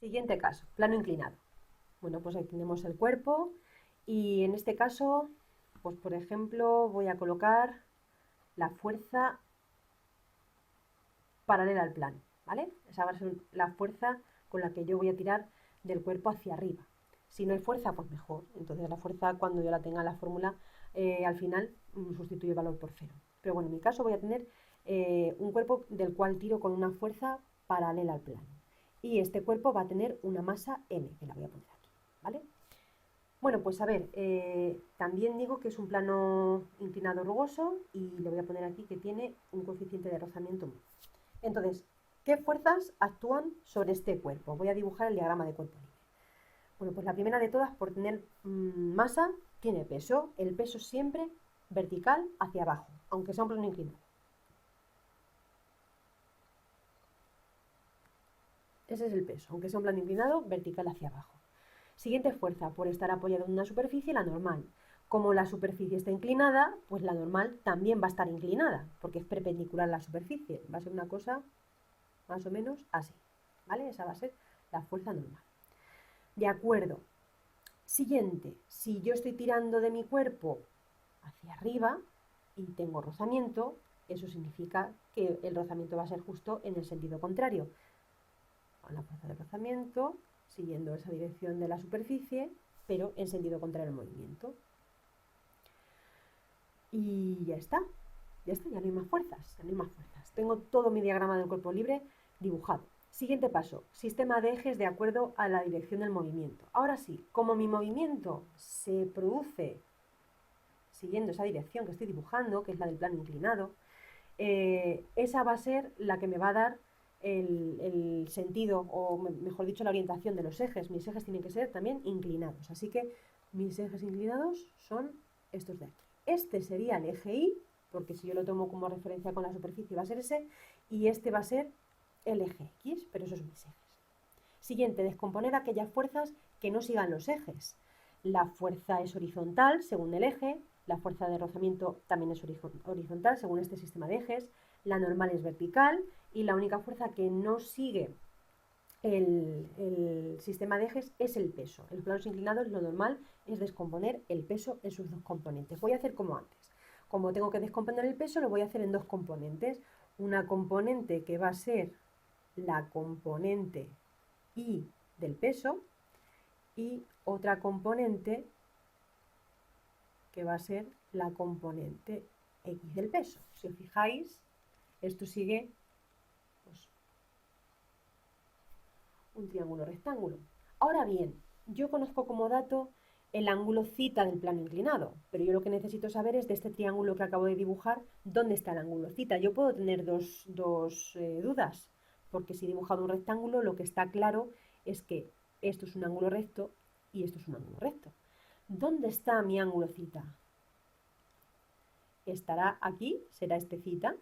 Siguiente caso, plano inclinado. Bueno, pues ahí tenemos el cuerpo y en este caso, pues por ejemplo, voy a colocar la fuerza paralela al plano, ¿vale? Esa va a ser la fuerza con la que yo voy a tirar del cuerpo hacia arriba. Si no hay fuerza, pues mejor. Entonces la fuerza, cuando yo la tenga en la fórmula, al final sustituye el valor por cero. Pero bueno, en mi caso voy a tener un cuerpo del cual tiro con una fuerza paralela al plano. Y este cuerpo va a tener una masa m, que la voy a poner aquí, ¿vale? Bueno, pues a ver, también digo que es un plano inclinado rugoso y le voy a poner aquí que tiene un coeficiente de rozamiento. Entonces, ¿qué fuerzas actúan sobre este cuerpo? Voy a dibujar el diagrama de cuerpo libre. Bueno, pues la primera de todas, por tener masa, tiene peso. El peso siempre vertical hacia abajo, aunque sea un plano inclinado. Ese es el peso, aunque sea un plano inclinado, vertical hacia abajo. Siguiente fuerza, por estar apoyado en una superficie, la normal. Como la superficie está inclinada, pues la normal también va a estar inclinada, porque es perpendicular a la superficie. Va a ser una cosa más o menos así, ¿vale? Esa va a ser la fuerza normal. De acuerdo. Siguiente, si yo estoy tirando de mi cuerpo hacia arriba y tengo rozamiento, eso significa que el rozamiento va a ser justo en el sentido contrario. Con la fuerza de rozamiento, siguiendo esa dirección de la superficie, pero en sentido contrario al movimiento. Y ya no hay más fuerzas, ya no hay más fuerzas. Tengo todo mi diagrama del cuerpo libre dibujado. Siguiente paso, sistema de ejes de acuerdo a la dirección del movimiento. Ahora sí, como mi movimiento se produce siguiendo esa dirección que estoy dibujando, que es la del plano inclinado, esa va a ser la que me va a dar el sentido, o mejor dicho, la orientación de los ejes. Mis ejes tienen que ser también inclinados, así que mis ejes inclinados son estos de aquí. Este sería el eje Y, porque si yo lo tomo como referencia con la superficie va a ser ese, y este va a ser el eje X, pero esos son mis ejes. Siguiente, descomponer aquellas fuerzas que no sigan los ejes. La fuerza es horizontal según el eje, la fuerza de rozamiento también es horizontal según este sistema de ejes, la normal es vertical y la única fuerza que no sigue el sistema de ejes es el peso. En los planos inclinados lo normal es descomponer el peso en sus dos componentes. Voy a hacer como antes. Como tengo que descomponer el peso, lo voy a hacer en dos componentes. Una componente que va a ser la componente Y del peso y otra componente que va a ser la componente X del peso. Si os fijáis, esto sigue pues, un triángulo rectángulo. Ahora bien, yo conozco como dato el ángulo θ del plano inclinado, pero yo lo que necesito saber es de este triángulo que acabo de dibujar, ¿dónde está el ángulo θ? Yo puedo tener dos dudas, porque si he dibujado un rectángulo, lo que está claro es que esto es un ángulo recto y esto es un ángulo recto. ¿Dónde está mi ángulo θ? ¿Estará aquí? ¿Será este θ?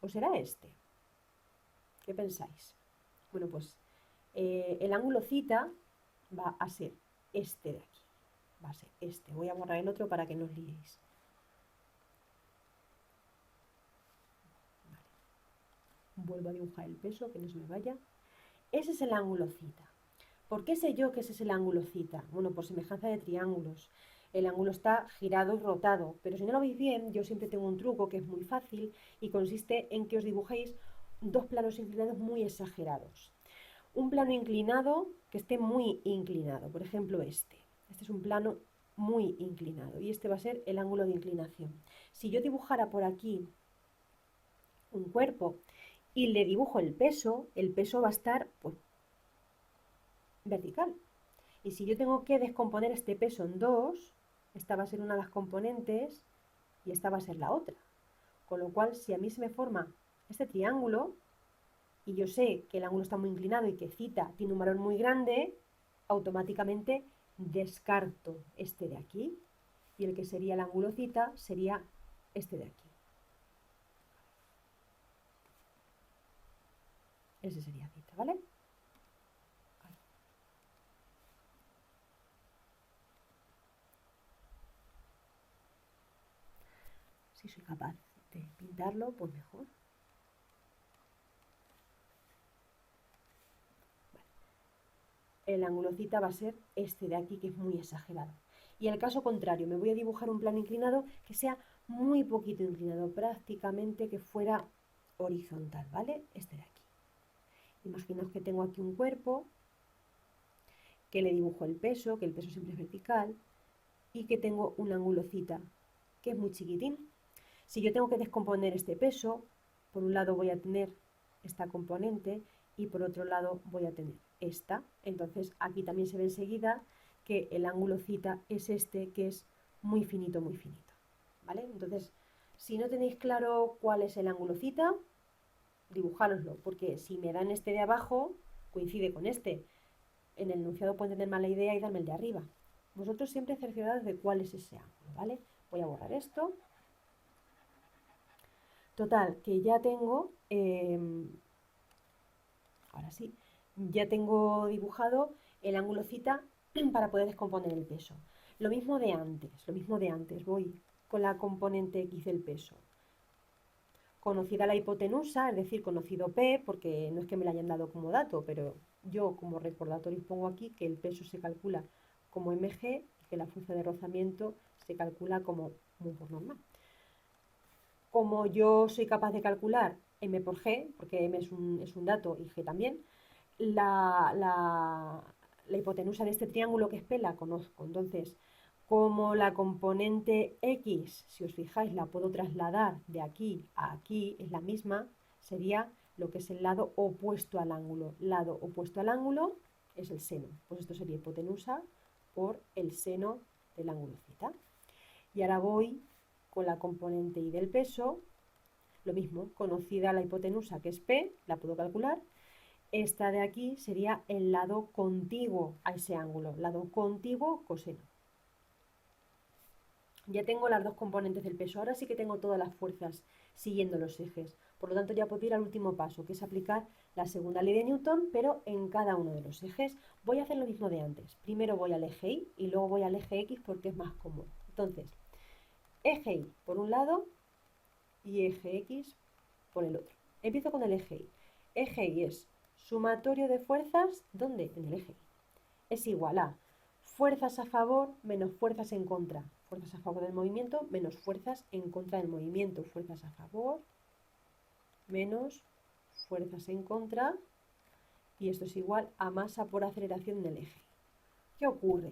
¿O será este? ¿Qué pensáis? Bueno, pues el ángulo θ va a ser este de aquí. Va a ser este. Voy a borrar el otro para que no os liéis. Vale. Vuelvo a dibujar el peso, que no se me vaya. Ese es el ángulo θ. ¿Por qué sé yo que ese es el ángulo θ? Bueno, por semejanza de triángulos. El ángulo está girado y rotado, pero si no lo veis bien, yo siempre tengo un truco que es muy fácil y consiste en que os dibujéis dos planos inclinados muy exagerados. Un plano inclinado que esté muy inclinado, por ejemplo este. Este es un plano muy inclinado y este va a ser el ángulo de inclinación. Si yo dibujara por aquí un cuerpo y le dibujo el peso va a estar pues, vertical. Y si yo tengo que descomponer este peso en dos, esta va a ser una de las componentes y esta va a ser la otra. Con lo cual, si a mí se me forma este triángulo, y yo sé que el ángulo está muy inclinado y que θ tiene un valor muy grande, automáticamente descarto este de aquí y el que sería el ángulo θ sería este de aquí. Ese sería θ, ¿vale? Si soy capaz de pintarlo, pues mejor. el ángulo θ va a ser este de aquí, que es muy exagerado. Y en el caso contrario, me voy a dibujar un plano inclinado que sea muy poquito inclinado, prácticamente que fuera horizontal, ¿vale? Este de aquí. Imaginaos que tengo aquí un cuerpo, que le dibujo el peso, que el peso siempre es vertical, y que tengo un ángulo θ, que es muy chiquitín. Si yo tengo que descomponer este peso, por un lado voy a tener esta componente y por otro lado voy a tener esta. Entonces aquí también se ve enseguida que el ángulo θ es este, que es muy finito, muy finito. ¿Vale? Entonces, si no tenéis claro cuál es el ángulo θ, dibujároslo, porque si me dan este de abajo, coincide con este. En el enunciado pueden tener mala idea y darme el de arriba. Vosotros siempre cerciorados de cuál es ese ángulo, ¿vale? Voy a borrar esto. Total, que ya tengo, ahora sí, ya tengo dibujado el ángulo θ para poder descomponer el peso. Lo mismo de antes, voy con la componente x del peso. Conocida la hipotenusa, es decir, conocido P, porque no es que me la hayan dado como dato, pero yo como recordatorio pongo aquí que el peso se calcula como mg y que la fuerza de rozamiento se calcula como por normal. Como yo soy capaz de calcular m por g, porque m es un dato y g también, la hipotenusa de este triángulo que es P la conozco. Entonces, como la componente x, si os fijáis, la puedo trasladar de aquí a aquí, es la misma, sería lo que es el lado opuesto al ángulo. Lado opuesto al ángulo es el seno. Pues esto sería hipotenusa por el seno del ángulo θ. Y ahora voy con la componente y del peso, lo mismo, conocida la hipotenusa que es P, la puedo calcular. Esta de aquí sería el lado contiguo a ese ángulo, lado contiguo coseno. Ya tengo las dos componentes del peso, ahora sí que tengo todas las fuerzas siguiendo los ejes. Por lo tanto, ya puedo ir al último paso, que es aplicar la segunda ley de Newton, pero en cada uno de los ejes. Voy a hacer lo mismo de antes. Primero voy al eje Y y luego voy al eje X porque es más cómodo. Entonces, eje Y por un lado y eje X por el otro. Empiezo con el eje Y. Eje Y es sumatorio de fuerzas, ¿dónde? En el eje Y. Es igual a fuerzas a favor menos fuerzas en contra. Fuerzas a favor del movimiento menos fuerzas en contra del movimiento. Fuerzas a favor menos fuerzas en contra. Y esto es igual a masa por aceleración del eje. ¿Qué ocurre?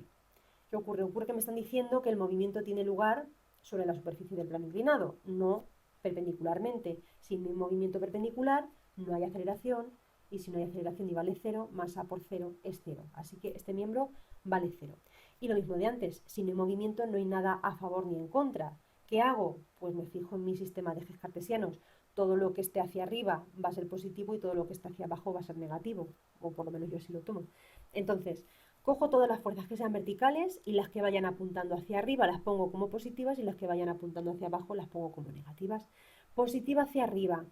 ¿Qué ocurre? Ocurre que me están diciendo que el movimiento tiene lugar sobre la superficie del plano inclinado, no perpendicularmente. Si no hay movimiento perpendicular, no hay aceleración, y si no hay aceleración y vale cero, masa por cero es cero. Así que este miembro vale cero. Y lo mismo de antes, si no hay movimiento, no hay nada a favor ni en contra. ¿Qué hago? Pues me fijo en mi sistema de ejes cartesianos. Todo lo que esté hacia arriba va a ser positivo y todo lo que esté hacia abajo va a ser negativo, o por lo menos yo así lo tomo. Entonces, cojo todas las fuerzas que sean verticales y las que vayan apuntando hacia arriba las pongo como positivas y las que vayan apuntando hacia abajo las pongo como negativas. Positiva hacia arriba,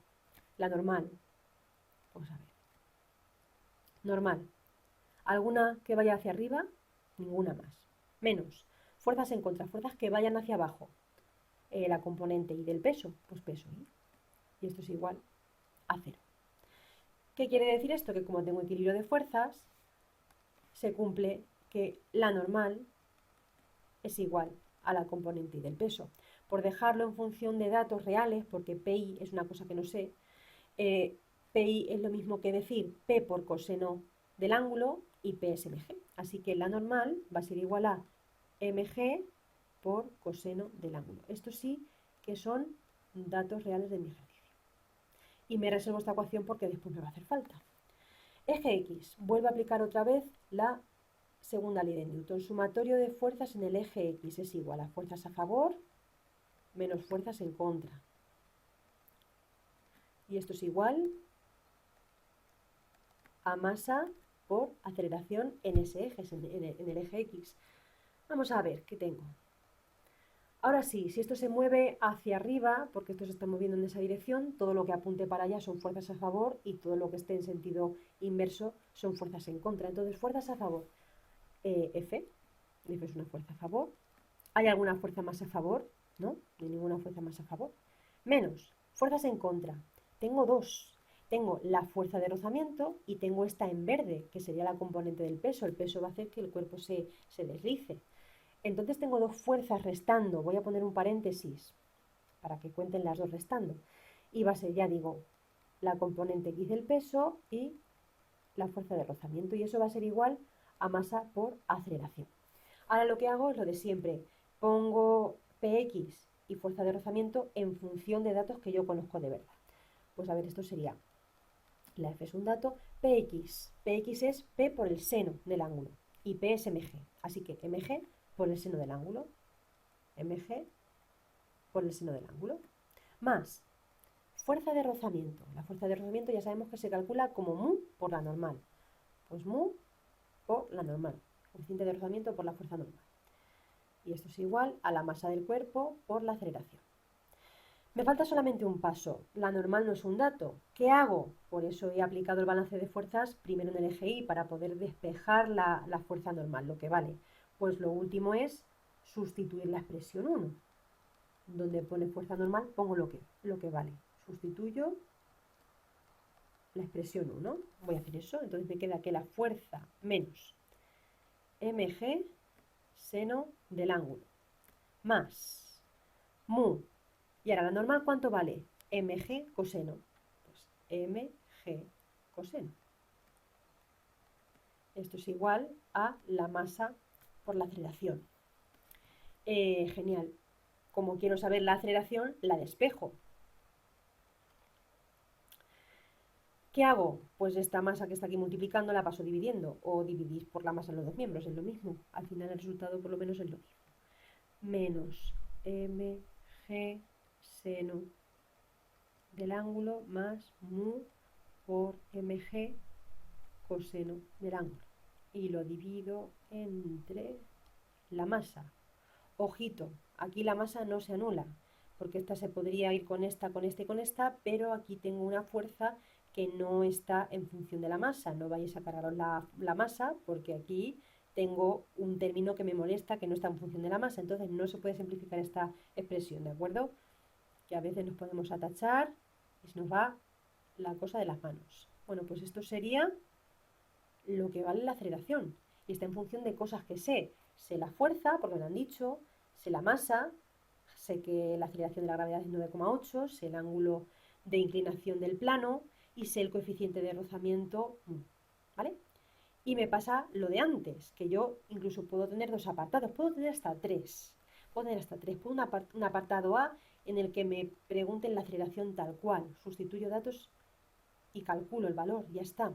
la normal. Vamos a ver. Normal. ¿Alguna que vaya hacia arriba? Ninguna más. Menos. Fuerzas en contra, fuerzas que vayan hacia abajo. La componente y del peso, pues peso y. Y esto es igual a cero. ¿Qué quiere decir esto? Que como tengo equilibrio de fuerzas, se cumple que la normal es igual a la componente y del peso. Por dejarlo en función de datos reales, porque PI es una cosa que no sé, PI es lo mismo que decir P por coseno del ángulo y P es mg. Así que la normal va a ser igual a mg por coseno del ángulo. Esto sí que son datos reales de mi ejercicio. Y me reservo esta ecuación porque después me va a hacer falta. Eje X, vuelvo a aplicar otra vez la segunda ley de Newton. Sumatorio de fuerzas en el eje X es igual a fuerzas a favor menos fuerzas en contra. Y esto es igual a masa por aceleración en ese eje, en el eje X. Vamos a ver qué tengo. Ahora sí, si esto se mueve hacia arriba, porque esto se está moviendo en esa dirección, todo lo que apunte para allá son fuerzas a favor y todo lo que esté en sentido inverso son fuerzas en contra. Entonces, fuerzas a favor. F es una fuerza a favor. ¿Hay alguna fuerza más a favor? No, no hay ninguna fuerza más a favor. Menos, fuerzas en contra. Tengo dos. tengo la fuerza de rozamiento y tengo esta en verde, que sería la componente del peso. El peso va a hacer que el cuerpo se deslice. Entonces tengo dos fuerzas restando. Voy a poner un paréntesis para que cuenten las dos restando. Y va a ser, ya digo, la componente X del peso y la fuerza de rozamiento. Y eso va a ser igual a masa por aceleración. Ahora lo que hago es lo de siempre. Pongo Px y fuerza de rozamiento en función de datos que yo conozco de verdad. Pues a ver, esto sería, la F es un dato, Px. Px es P por el seno del ángulo y P es mg. Así que mg por el seno del ángulo. Mg por el seno del ángulo. Más fuerza de rozamiento. La fuerza de rozamiento ya sabemos que se calcula como mu por la normal. Pues mu por la normal. Coeficiente de rozamiento por la fuerza normal. Y esto es igual a la masa del cuerpo por la aceleración. Me falta solamente un paso. La normal no es un dato. ¿Qué hago? Por eso he aplicado el balance de fuerzas primero en el eje Y para poder despejar la fuerza normal, lo que vale. Pues lo último es sustituir la expresión 1. Donde pone fuerza normal pongo lo que vale. Sustituyo la expresión 1. Voy a hacer eso. Entonces me queda que la fuerza menos mg seno del ángulo más mu. Y ahora la normal, ¿cuánto vale? Mg coseno. Pues mg coseno. Esto es igual a la masa por la aceleración. Genial. Como quiero saber la aceleración, la despejo. ¿Qué hago? Pues esta masa que está aquí multiplicando la paso dividiendo. O dividir por la masa en los dos miembros, es lo mismo. Al final el resultado por lo menos es lo mismo. Menos mg seno del ángulo más mu por mg coseno del ángulo. Y lo divido entre la masa. Ojito, aquí la masa no se anula, porque esta se podría ir con esta, con esta y con esta, pero aquí tengo una fuerza que no está en función de la masa. No vayáis a cargaros la masa, porque aquí tengo un término que me molesta, que no está en función de la masa. Entonces no se puede simplificar esta expresión, ¿de acuerdo? Que a veces nos podemos atachar y se nos va la cosa de las manos. Bueno, pues esto sería lo que vale la aceleración. Y está en función de cosas que sé. Sé la fuerza, porque me lo han dicho, sé la masa, sé que la aceleración de la gravedad es 9,8, sé el ángulo de inclinación del plano y sé el coeficiente de rozamiento, ¿vale? Y me pasa lo de antes, que yo incluso puedo tener dos apartados, puedo tener hasta tres. Puedo tener hasta tres. Puedo un apartado A en el que me pregunten la aceleración tal cual. Sustituyo datos y calculo el valor, ya está.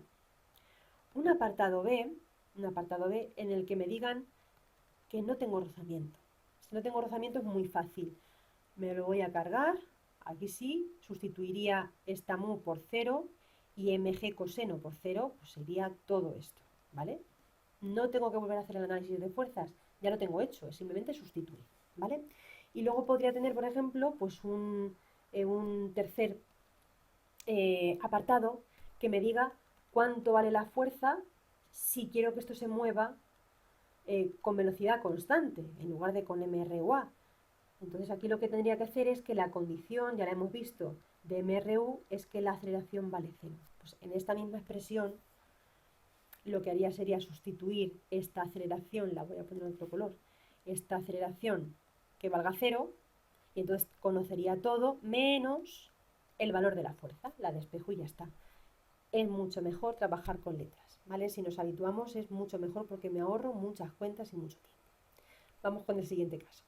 Un apartado B en el que me digan que no tengo rozamiento. Si no tengo rozamiento es muy fácil. Me lo voy a cargar, aquí sí, sustituiría esta mu por 0 y mg coseno por 0, pues sería todo esto, ¿vale? No tengo que volver a hacer el análisis de fuerzas, ya lo tengo hecho, es simplemente sustituir, ¿vale? Y luego podría tener, por ejemplo, pues un tercer apartado que me diga cuánto vale la fuerza si quiero que esto se mueva con velocidad constante, en lugar de con mRUA. Entonces aquí lo que tendría que hacer es que la condición, ya la hemos visto, de mRU es que la aceleración vale 0. Pues en esta misma expresión lo que haría sería sustituir esta aceleración, la voy a poner en otro color, esta aceleración que valga 0, y entonces conocería todo menos el valor de la fuerza, la despejo y ya está. Es mucho mejor trabajar con letras, ¿vale? Si nos habituamos es mucho mejor porque me ahorro muchas cuentas y mucho tiempo. Vamos con el siguiente caso.